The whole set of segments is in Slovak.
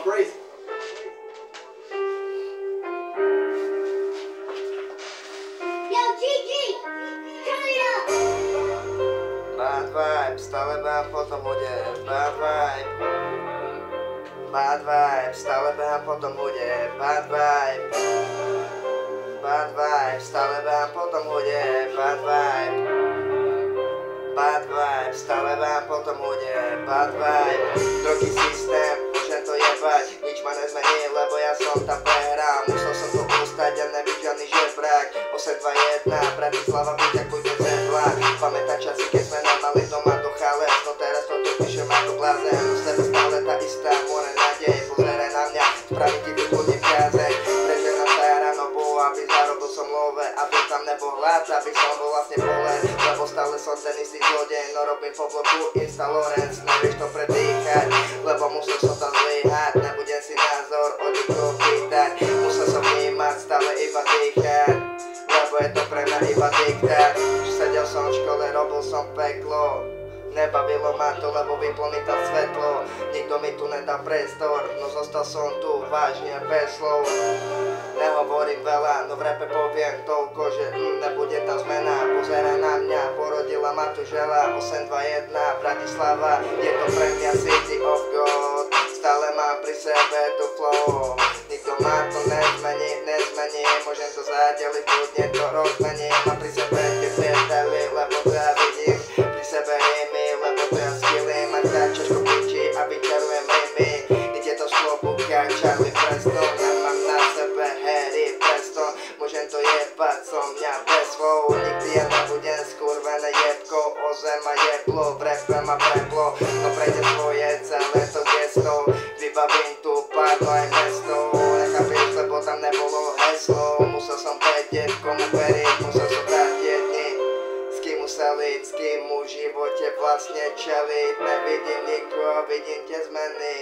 my brace. Yo, GG! Turn it up! Bad vibes, stále behám po tom hude. Bad vibe. Bad vibes, stále behám po tom hude. Bad vibe. Bad vibes, stále behám po tom hude. Bad vibe. Bad vibes, stále behám po tom hude. Bad vibe. Drogy systém, môžem to jebať. Nič ma nezmení, lebo ja som tam prehral. Musel som to ustať a nebyť žiadny žebrák. 8-2-1, Bratislava byť ako ide zebla. Pamätám časy, keď sme nemali doma do chales. No teraz to tu píšem ako blázen. U sebe stále tá istá, more nádej. Pozeraj na mňa, spravím ti vyplniť kázeň. Preženám sa ja ráno bol, aby zarobil som love. Aby tam nebol hlad, aby som bol vlastne polen. Lebo stále som ten istý zlodej. No robím po bloku Insta Lorenz. Nevieš to predýchať, lebo musel som tam zlyhať. Nebudem si názor od nikoho pýtať. Musel som vnímať, stále iba dýchať. Lebo je to pre mňa iba diktát. Sedel som v škole, robil som peklo. Nebavilo ma to, lebo vyplo mi tam svetlo. Nikto mi tu nedá priestor, no zostal som tu vážne bez slov. Nehovorím veľa, no v rape poviem toľko, že nebude tam zmena. Pozeraj na mňa, porodila ma tu žela. 8-2-1, Bratislava, je to pre mňa City of God. Stále mám pri sebe tu flow. Nikto ma to nezmení, môžem to zadeliť, kľudne to rozmením. Mám pri sebe tie pierdely, lebo to ja vidím. Pri sebe rýmy, lebo to ja skilím. Mať tak čaško piči a vyčarujem rýmy. Ide to z klobúka, Charlie Preston. Ja mám na sebe Harry Preston. Môžem to jebať, som mňa bez slov. Nikdy ja nebudem skurvené jebko. O zem a jeblo, v rape ma preplo. No prejde svoje celé to gesto. Vybavím tu párno aj mesto. Nechápiš, lebo tam nebolo heslo. Musel som vedieť, komu veriť. Musel som dať jedni, s kým musel ísť, s kým mu v živote vlastne čeliť. Nevidím nikoho, vidím tie zmeny.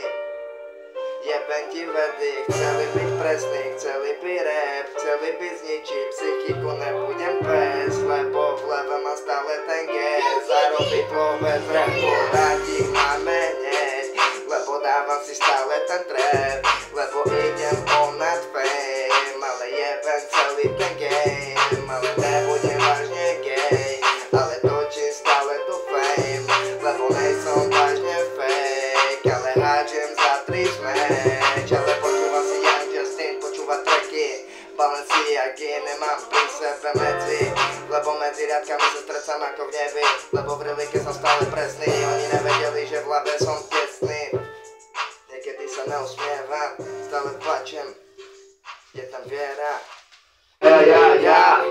Jebem ti vedy, chceli byť presný, chceli by rap, chceli by zničiť psychiku, nebudem pes, lebo v hlave mám stále ten gest. Zarobiť love z rapu, rád ich máme hneď, lebo dávam si stále ten trap, lebo idem nad fame, ale jebem celý ten game, ale nebudem vážne gay, ale točím stále tu fame, lebo nejsom vážne fake, ale hádžem za 3 smeč, ale počúvam si Young Justin, počúva tracky, Balenciagy nemám pri sebe medzi, lebo medzi riadkami sa stretám ako v nebi, lebo v relike som stále presný, oni nevedeli, že v hlave som tesný. Niekedy sa neusmievam, stále plačem, je tam viera. Ja.